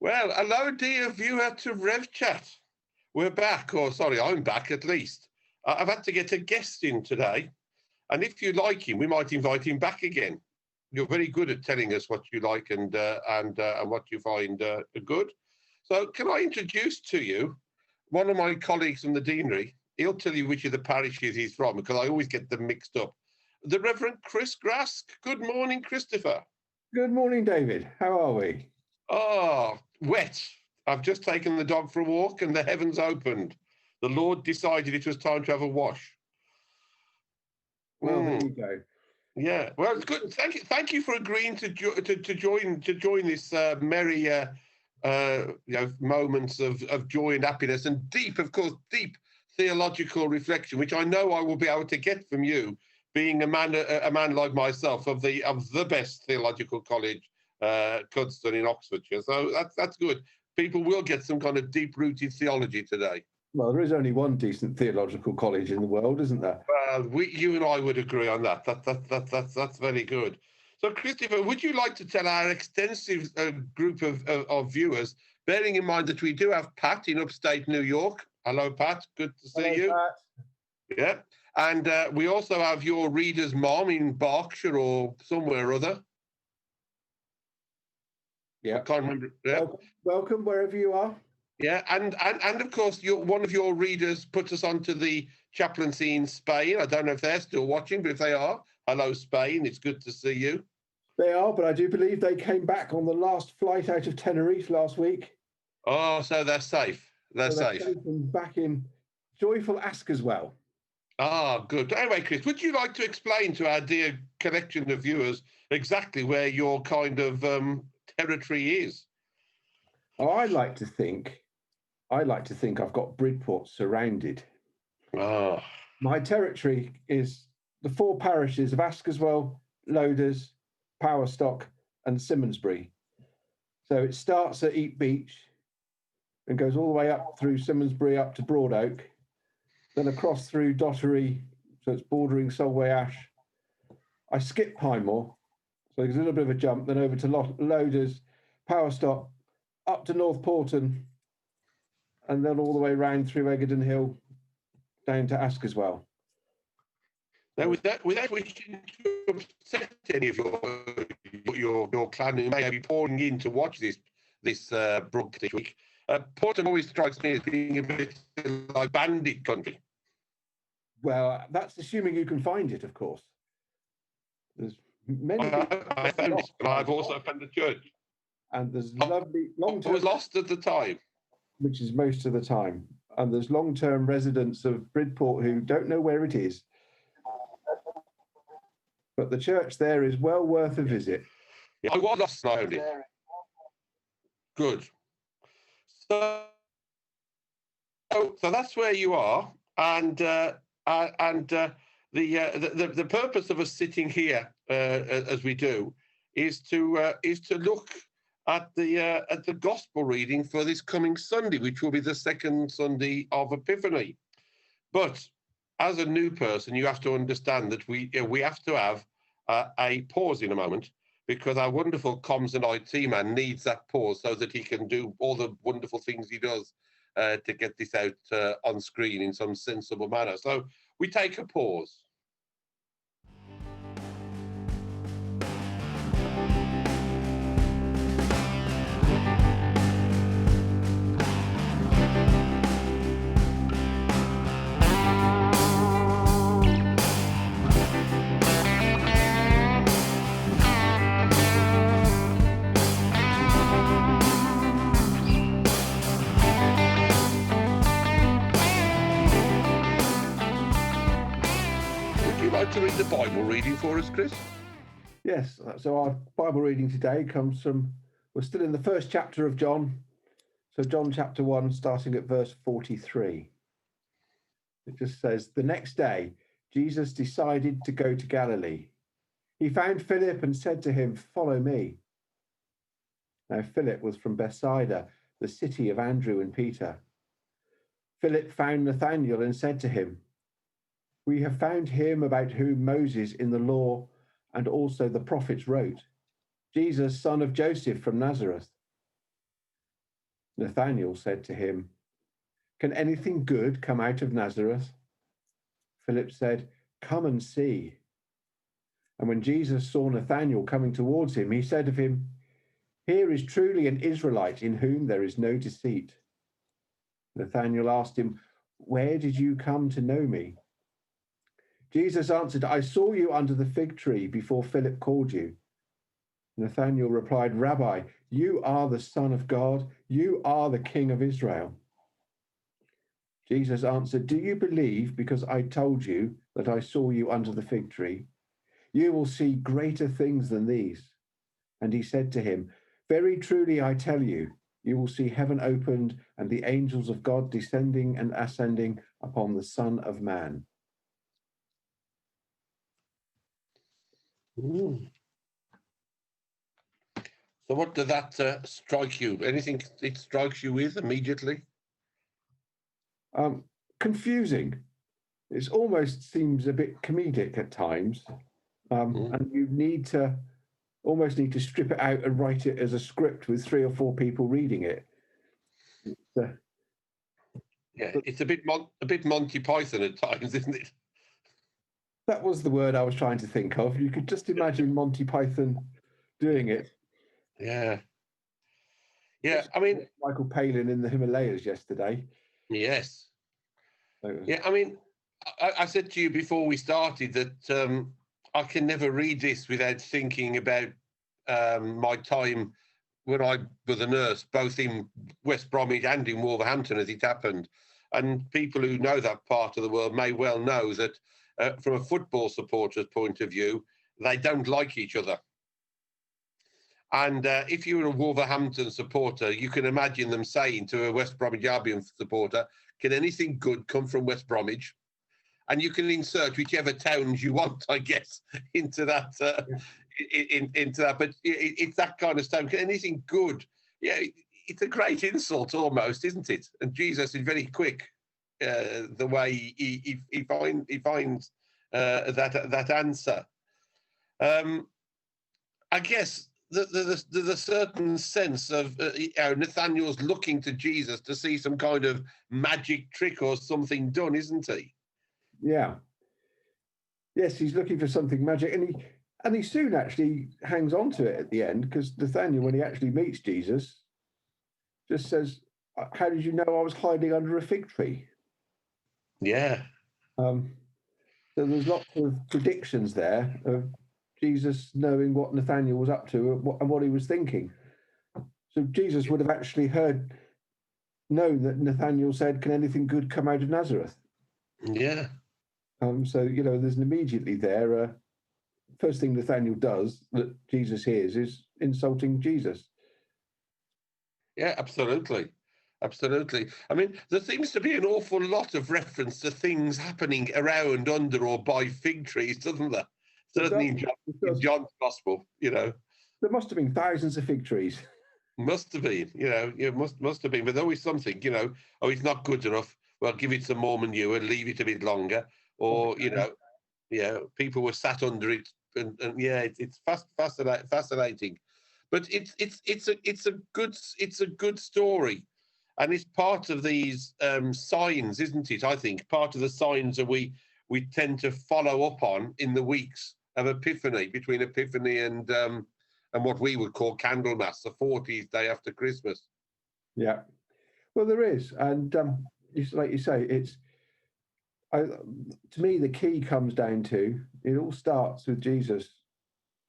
Well, hello, dear viewer to Rev Chat. We're back, or sorry, I'm back at least. I've had to get a guest in today, and if you like him, we might invite him back again. You're very good at telling us what you like and what you find good. So, can I introduce to you one of my colleagues from the deanery? He'll tell you which of the parishes he's from, because I always get them mixed up. The Reverend Chris Grasske. Good morning, Christopher. Good morning, David. How are we? Oh, wet. I've just taken the dog for a walk and the heavens opened. The Lord decided it was time to have a wash. Well, there you go. Yeah, well, it's good. Thank you for agreeing to join this merry moments of joy and happiness and deep theological reflection, which I know I will be able to get from you, being a man like myself of the best theological college, Cuddesdon in Oxfordshire. So that's good. People will get some kind of deep-rooted theology today. Well, there is only one decent theological college in the world, isn't there? Well, you and I would agree on that. That's very good. So, Christopher, would you like to tell our extensive group of viewers, bearing in mind that we do have Pat in upstate New York. Hello, Pat. Good to see you. Pat. Yeah. And we also have your reader's mom in Berkshire or somewhere or other. Yeah. I can't remember. Yeah. Welcome wherever you are. Yeah, and of course, one of your readers put us onto the chaplaincy in Spain. I don't know if they're still watching, but if they are, hello, Spain. It's good to see you. They are, but I do believe they came back on the last flight out of Tenerife last week. Oh, so they're safe. They're safe. And back in joyful Ask as well. Ah, good. Anyway, Chris, would you like to explain to our dear collection of viewers exactly where your kind of territory is? Oh, I like to think I've got Bridport surrounded. Oh. My territory is the 4 parishes of Askerswell, Loders, Powerstock, and Simonsbury. So it starts at Eat Beach and goes all the way up through Simonsbury up to Broadoak, then across through Dottery, so it's bordering Solway Ash. I skip Pinemore, so there's a little bit of a jump, then over to Loders, Powerstock, up to North Porton, and then all the way round through Egerton Hill, down to Askerswell. Now, without wishing to upset any of your clan who may be pouring in to watch this broadcast this week, Porton always strikes me as being a bit like bandit country. Well, that's assuming you can find it, of course. There's many. I found it, but I've also found the church. And there's lovely long-term. I was lost at the time. Which is most of the time. And there's long-term residents of Bridport who don't know where it is. But the church there is well worth a visit. Yeah, I was lost and I found it. Good. So that's where you are, and the purpose of us sitting here as we do is to look at the gospel reading for this coming Sunday, which will be the second Sunday of Epiphany. But as a new person, you have to understand that we have to have a pause in a moment, because our wonderful comms and IT man needs that pause so that he can do all the wonderful things he does to get this out on screen in some sensible manner. So we take a pause. To read the Bible reading for us, Chris? Yes, so our Bible reading today comes from, we're still in the first chapter of John, so John chapter 1, starting at verse 43. It just says, the next day, Jesus decided to go to Galilee. He found Philip and said to him, follow me. Now Philip was from Bethsaida, the city of Andrew and Peter. Philip found Nathanael and said to him, we have found him about whom Moses in the law and also the prophets wrote, Jesus, son of Joseph from Nazareth. Nathanael said to him, "Can anything good come out of Nazareth?" Philip said, "Come and see." And when Jesus saw Nathanael coming towards him, he said of him, "Here is truly an Israelite in whom there is no deceit." Nathanael asked him, "Where did you come to know me?" Jesus answered, "I saw you under the fig tree before Philip called you." Nathanael replied, "Rabbi, you are the Son of God. You are the King of Israel." Jesus answered, "Do you believe because I told you that I saw you under the fig tree? You will see greater things than these." And he said to him, "Very truly I tell you, you will see heaven opened and the angels of God descending and ascending upon the Son of Man." Ooh. So what did that strike you? Anything it strikes you with immediately? Confusing. It almost seems a bit comedic at times. And you almost need to strip it out and write it as a script with 3 or 4 people reading it. It's a bit Monty Python at times, isn't it? That was the word I was trying to think of. You could just imagine Monty Python doing it. Yeah. I mean, Michael Palin in the Himalayas yesterday. Yes. Yeah, I mean, I said to you before we started that I can never read this without thinking about my time when I was a nurse, both in West Bromwich and in Wolverhampton as it happened. And people who know that part of the world may well know that from a football supporter's point of view, they don't like each other. And if you were a Wolverhampton supporter, you can imagine them saying to a West Bromwich Albion supporter, "Can anything good come from West Bromwich?" And you can insert whichever towns you want, I guess, into that. Into that, but it's that kind of stuff. Can anything good? Yeah, it's a great insult almost, isn't it? And Jesus is very quick the way he finds that answer. I guess there's a certain sense of Nathaniel's looking to Jesus to see some kind of magic trick or something done, isn't he? Yeah. Yes, he's looking for something magic, and he soon actually hangs on to it at the end, because Nathaniel, when he actually meets Jesus, just says, "How did you know I was hiding under a fig tree?" Yeah. So there's lots of predictions there of Jesus knowing what Nathaniel was up to and what he was thinking. So Jesus would have actually known that Nathaniel said, "Can anything good come out of Nazareth?" Yeah. So, there's an immediately there. First thing Nathaniel does that Jesus hears is insulting Jesus. Yeah, absolutely. Absolutely. I mean, there seems to be an awful lot of reference to things happening around, under, or by fig trees, doesn't there? Certainly in John's Gospel, There must have been thousands of fig trees. Must have been, must have been. But always something, oh, it's not good enough. Well, give it some more manure, leave it a bit longer. Or, people were sat under it. And it's fascinating. But it's a good story. And it's part of these signs, isn't it? I think part of the signs that we tend to follow up on in the weeks of Epiphany, between Epiphany and what we would call Candlemas, the 40th day after Christmas. Yeah, well, there is, and like you say, to me the key comes down to it all starts with Jesus,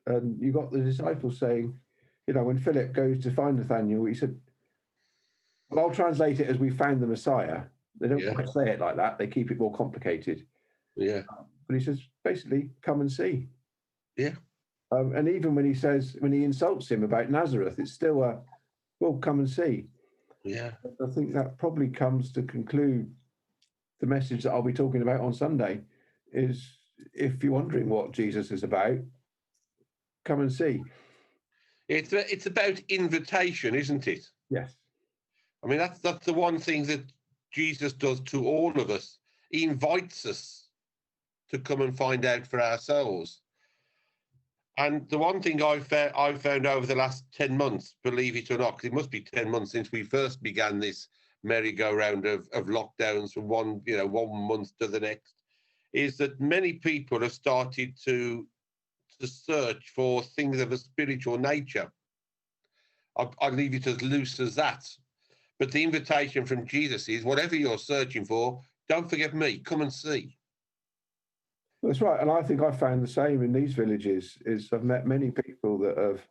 and you got the disciples saying, when Philip goes to find Nathaniel, he said, well, I'll translate it as "we found the Messiah." They don't quite say it like that; they keep it more complicated. Yeah, but he says basically, "Come and see." Yeah. And even when he insults him about Nazareth, it's still well, come and see. Yeah. I think that probably comes to conclude the message that I'll be talking about on Sunday is, if you're wondering what Jesus is about, come and see. It's about invitation, isn't it? Yes. I mean, that's the one thing that Jesus does to all of us. He invites us to come and find out for ourselves. And the one thing I've found over the last 10 months, believe it or not, 'cause it must be 10 months since we first began this merry-go-round of lockdowns from one month to the next, is that many people have started to search for things of a spiritual nature. I'll leave it as loose as that. But the invitation from Jesus is, whatever you're searching for, don't forget me, come and see. That's right. And I think I found the same in these villages. I've met many people that have,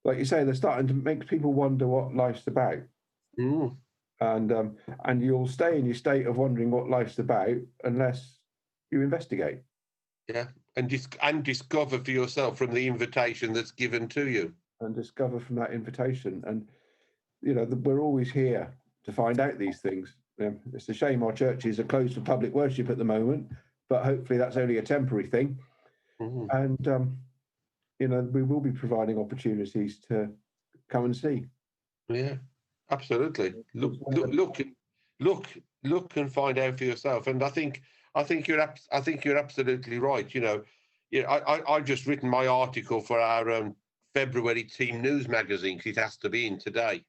like you say, they're starting to make people wonder what life's about. Mm. And you'll stay in your state of wondering what life's about unless you investigate. Yeah, and discover for yourself from the invitation that's given to you. And discover from that invitation. And, we're always here to find out these things. It's a shame our churches are closed for public worship at the moment, but hopefully that's only a temporary thing. Mm-hmm. And, we will be providing opportunities to come and see. Yeah, absolutely. Look and find out for yourself. And I think you're absolutely right. I've just written my article for our February Team News magazine, because it has to be in today.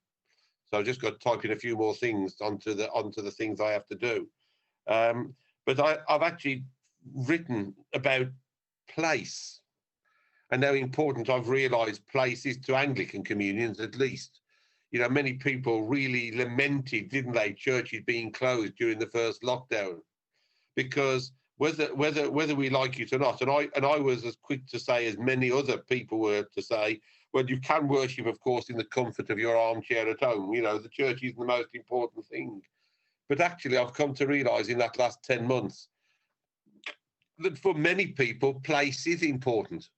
So I've just got to type in a few more things onto the things I have to do. But I've actually written about place and how important I've realised place is to Anglican communions, at least. Many people really lamented, didn't they, churches being closed during the first lockdown, because whether we like it or not, and I was as quick to say as many other people were to say, well, you can worship, of course, in the comfort of your armchair at home. The church is the most important thing. But actually, I've come to realise in that last 10 months that for many people, place is important.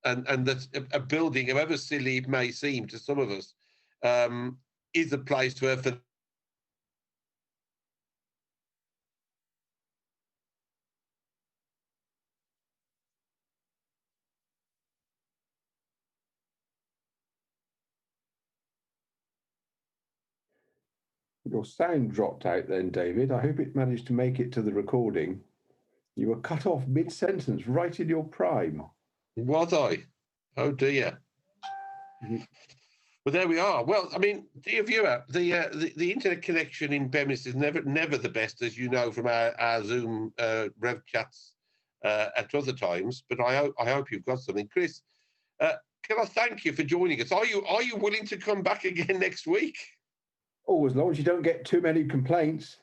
And that a building, however silly it may seem to some of us, is a place where for Your sound dropped out then, David. I hope it managed to make it to the recording. You were cut off mid-sentence, right in your prime. Was I? Oh dear. Mhm. But there we are. Well, I mean, dear viewer, the internet connection in Beaminster is never the best, as you know from our Zoom Rev chats at other times. But I hope you've got something, Chris. Can I thank you for joining us? Are you willing to come back again next week? Oh, as long as you don't get too many complaints.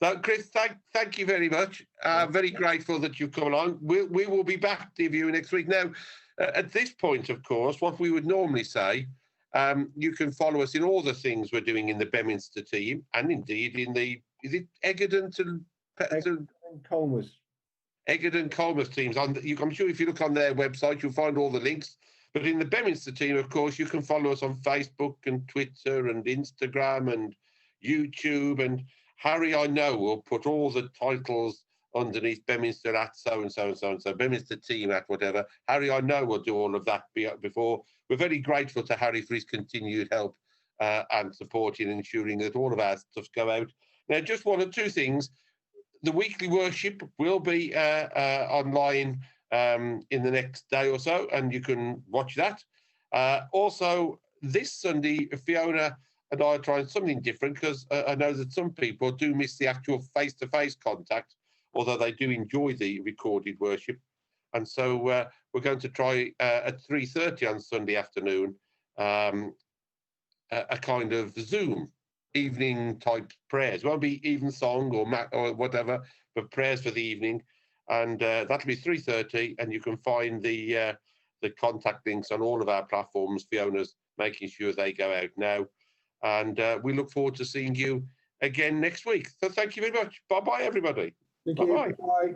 No, Chris, thank you very much. Very grateful that you've come along. We will be back, dear viewer, next week. Now, at this point, of course, what we would normally say, you can follow us in all the things we're doing in the Beaminster team, and indeed in is it Egerton and Colmers. Egerton Colmers teams. I'm sure if you look on their website, you'll find all the links. But in the Beaminster team, of course, you can follow us on Facebook and Twitter and Instagram and YouTube. And Harry, I know, will put all the titles underneath Beaminster at so-and-so and so-and-so, Beaminster team at whatever. Harry, I know, will do all of that before. We're very grateful to Harry for his continued help and support in ensuring that all of our stuff go out. Now, just one or two things. The weekly worship will be online in the next day or so, and you can watch that. Also, this Sunday, Fiona and I are trying something different, because I know that some people do miss the actual face-to-face contact, although they do enjoy the recorded worship. And so we're going to try at 3:30 on Sunday afternoon a kind of Zoom evening type prayers. It won't be even song or whatever, but prayers for the evening. And that'll be 3:30, and you can find the contact links on all of our platforms. Fiona's making sure they go out now. And we look forward to seeing you again next week. So thank you very much. Bye-bye, everybody. Thank you. Bye.